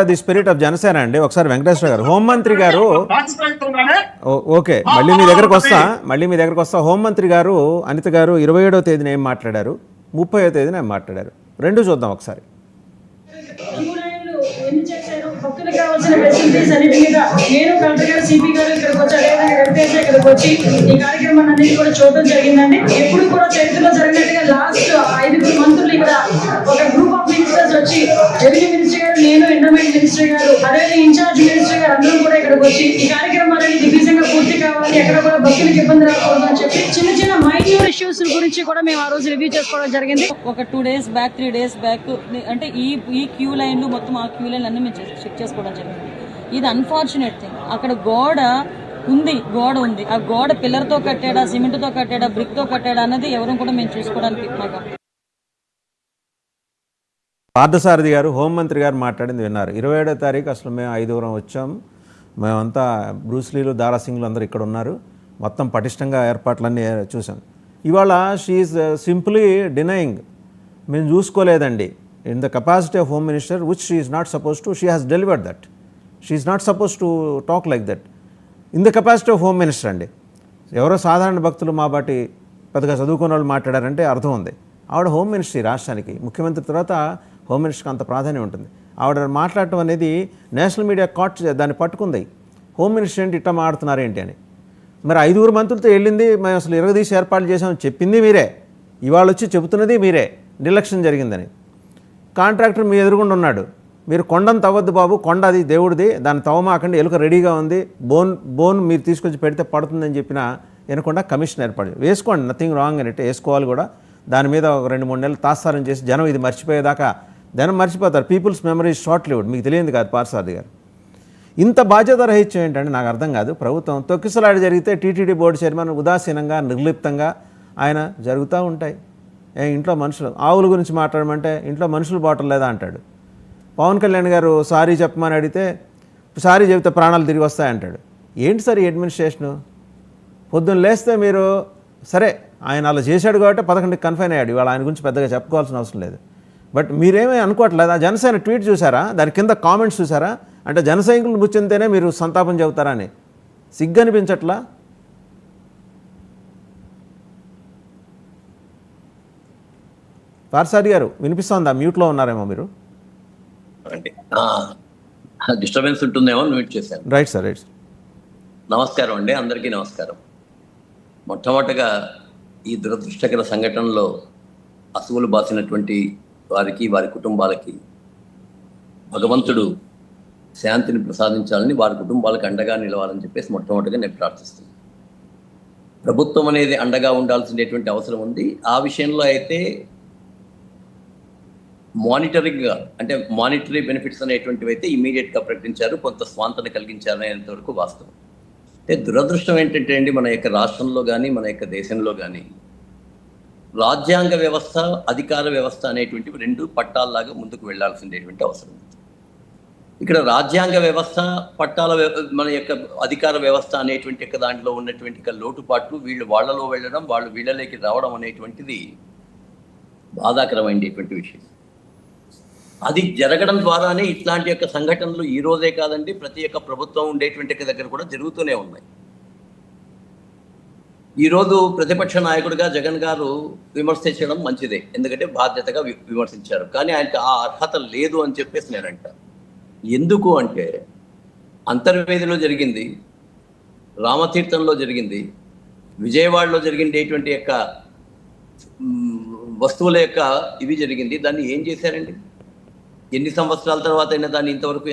The spirit of Janasena అండి. ఒకసారి వెంకటేశ్వర గారు, హోంమంత్రి గారు, ఓకే మళ్ళీ మీ దగ్గరకు వస్తా. హోంమంత్రి గారు అనిత గారు 27వ తేదీన ఏం మాట్లాడారు, 30వ తేదీన ఏం మాట్లాడారు, రెండు చూద్దాం ఒకసారి. భక్తులకు కావాల్సిన ఫెసిలిటీస్ అన్నిటి మీద నేను కలెక్టర్ గారు, సిపి గారు ఇక్కడికి వచ్చి, అదేవిధంగా వెంకటేష్ ఇక్కడికి వచ్చి ఈ కార్యక్రమాన్ని అన్నిటి కూడా చూడడం జరిగిందండి. ఎప్పుడు కూడా చరిత్రలో జరిగినట్టుగా లాస్ట్ 5 మంత్రులు ఇక్కడ ఒక గ్రూప్ ఆఫ్ మినిస్టర్స్ వచ్చి, రెవెన్యూ మినిస్టర్ గారు, నేను ఎండోమెంట్ మినిస్టర్ గారు, అదేవిధంగా ఇన్ఛార్జ్ మినిస్టర్ గారు అందరం కూడా ఇక్కడికి వచ్చి ఈ కార్యక్రమాలని దిగ్విజయంగా పూర్తి కావాలి, ఎక్కడ కూడా భక్తులకు ఇబ్బంది రాకూడదు అని చెప్పి చిన్న చిన్న మైన్యూర్ ఇష్యూస్ గురించి కూడా మేము ఆ రోజు రివ్యూ చేసుకోవడం జరిగింది. ఒక 2 days బ్యాక్ 3 days బ్యాక్ అంటే ఈ క్యూ లైన్లు మొత్తం ఆ క్యూ లైన్లు అన్ని మేము చెక్ చేసుకోవడం జరిగింది. ఇది అన్ఫార్చునేట్ థింగ్. అక్కడ గోడ ఉంది. ఆ గోడ పిల్లర్తో కట్టాడా, సిమెంట్తో కట్టాడా, బ్రిక్తో కట్టాడా అన్నది ఎవరు కూడా మేము చూసుకోవడానికి మాకు. పార్థసారథి గారు, హోంమంత్రి గారు మాట్లాడింది విన్నారు. 27వ తారీఖు అసలు మేము 5 వచ్చాము, మేమంతా బ్రూస్లీలు, దారాసింగ్లు అందరూ ఇక్కడ ఉన్నారు, మొత్తం పటిష్టంగా ఏర్పాట్లన్నీ చూసాం. ఇవాళ షీఈస్ సింప్లీ డినయింగ్, మేము చూసుకోలేదండి. In the capacity of home minister which she is not suppose to, she has delivered that. She is not suppose to talk like that in the capacity of home minister అండి. ఎవరో సాధారణ భక్తులు మా బాటి పెద్దగా చదువుకున్న వాళ్ళు మాట్లాడారంటే అర్థం ఉంది. ఆవిడ హోమ్ మినిస్టర్ రాష్ట్రానికి, ముఖ్యమంత్రి తర్వాత హోమ్ మినిస్టర్కి అంత ప్రాధాన్యం ఉంటుంది. ఆవిడ మాట్లాడటం అనేది నేషనల్ మీడియా కాట్ దాన్ని పట్టుకుంది. హోమ్ మినిస్టర్ ఏంటి ఇట్లా మాడుతున్నారు ఏంటి అని. మరి 5 మంత్రులతో వెళ్ళింది, మేము అసలు ఇరగదీసి ఏర్పాట్లు చేసామని చెప్పింది మీరే, ఇవాళ వచ్చి చెబుతున్నది మీరే, నిర్లక్ష్యం జరిగిందని. కాంట్రాక్టర్ మీ ఎదురుగుండా ఉన్నాడు, మీరు కొండను తవ్వద్దు బాబు, కొండ అది దేవుడిది, దాన్ని తవ్వమాకండి, ఎలుక రెడీగా ఉంది, బోన్ మీరు తీసుకొచ్చి పెడితే పడుతుందని చెప్పినా వినకుండా కమిషన్ ఏర్పాటు వేసుకోండి, నథింగ్ రాంగ్ అని వేసుకోవాలి కూడా. దాని మీద ఒక 2-3 నెలలు తాత్సారం చేసి జనం ఇది మర్చిపోయేదాకా జనం మర్చిపోతారు. పీపుల్స్ మెమరీ షార్ట్ లివ్డ్, మీకు తెలియదు కాదు పార్థసారథి గారు. ఇంత బాధ్యత రహిత్యం ఏంటంటే నాకు అర్థం కాదు. ప్రభుత్వం తొక్కిసలాడి జరిగితే టీటీడీ బోర్డు చైర్మన్ ఉదాసీనంగా, నిర్లిప్తంగా ఆయన జరుగుతూ ఉంటాయి. ఇంట్లో మనుషులు, ఆవుల గురించి మాట్లాడమంటే ఇంట్లో మనుషులు బాటలు లేదా అంటాడు. పవన్ కళ్యాణ్ గారు సారీ చెప్పమని అడిగితే సారీ చెబితే ప్రాణాలు తిరిగి వస్తాయంటాడు. ఏంటి సార్ ఈ అడ్మినిస్ట్రేషను? పొద్దున్న లేస్తే మీరు సరే ఆయన అలా చేశాడు కాబట్టి 11కి కన్ఫైన్ అయ్యాడు, ఇవాళ ఆయన గురించి పెద్దగా చెప్పుకోవాల్సిన అవసరం లేదు. బట్ మీరేమీ అనుకోవట్లేదు. ఆ జనసేన ట్వీట్ చూసారా, దాని కింద కామెంట్స్ చూసారా? అంటే జన సైనికులు ముచ్చింతేనే మీరు సంతాపం చెబుతారని సిగ్గు అనిపించట్లా? పార్థసారథి గారు వినిపిస్తోందా? మ్యూట్లో ఉన్నారేమో మీరు. డిస్టర్బెన్స్ ఉంటుందేమో మ్యూట్ చేశాను. Right sir, right sir. నమస్కారం అండి, అందరికీ నమస్కారం. మొట్టమొదటిగా ఈ దురదృష్టకర సంఘటనలో అసువులు బాసినటువంటి వారికి, వారి కుటుంబాలకి భగవంతుడు శాంతిని ప్రసాదించాలని, వారి కుటుంబాలకు అండగా నిలవాలని చెప్పేసి మొట్టమొదటిగా నేను ప్రార్థిస్తున్నాను. ప్రభుత్వం అనేది అండగా ఉండాల్సినటువంటి అవసరం ఉంది. ఆ విషయంలో అయితే మానిటరింగ్గా, అంటే మానిటరీ బెనిఫిట్స్ అనేటువంటివి అయితే ఇమీడియట్గా ప్రకటించారు, కొంత స్వాంతన కలిగించారు అనేంత వరకు వాస్తవం. అంటే దురదృష్టం ఏంటంటే అండి, మన యొక్క రాష్ట్రంలో కానీ మన యొక్క దేశంలో కానీ రాజ్యాంగ వ్యవస్థ, అధికార వ్యవస్థ అనేటువంటివి 2 పట్టాల్లాగా ముందుకు వెళ్లాల్సినటువంటి అవసరం ఉంది. ఇక్కడ రాజ్యాంగ వ్యవస్థ, మన యొక్క అధికార వ్యవస్థ అనేటువంటి దాంట్లో ఉన్నటువంటి లోటుపాట్లు, వీళ్ళు వాళ్ళలో వెళ్ళడం, వాళ్ళు వీళ్ళలోకి రావడం అనేటువంటిది బాధాకరమైనటువంటి విషయం. అది జరగడం ద్వారానే ఇట్లాంటి యొక్క సంఘటనలు ఈ రోజే కాదండి, ప్రతి ఒక్క ప్రభుత్వం ఉండేటువంటి దగ్గర కూడా జరుగుతూనే ఉన్నాయి. ఈరోజు ప్రతిపక్ష నాయకుడిగా జగన్ గారు విమర్శించడం మంచిదే, ఎందుకంటే బాధ్యతగా విమర్శించారు. కానీ ఆయనకు ఆ అర్హత లేదు అని చెప్పేసి నేనంట. ఎందుకు అంటే అంతర్వేదిలో జరిగింది, రామతీర్థంలో జరిగింది, విజయవాడలో జరిగినటువంటి యొక్క వస్తువుల యొక్క ఇవి జరిగింది. దాన్ని ఏం చేశారండి? ఎన్ని సంవత్సరాల తర్వాత అయినా దాన్ని ఇంతవరకు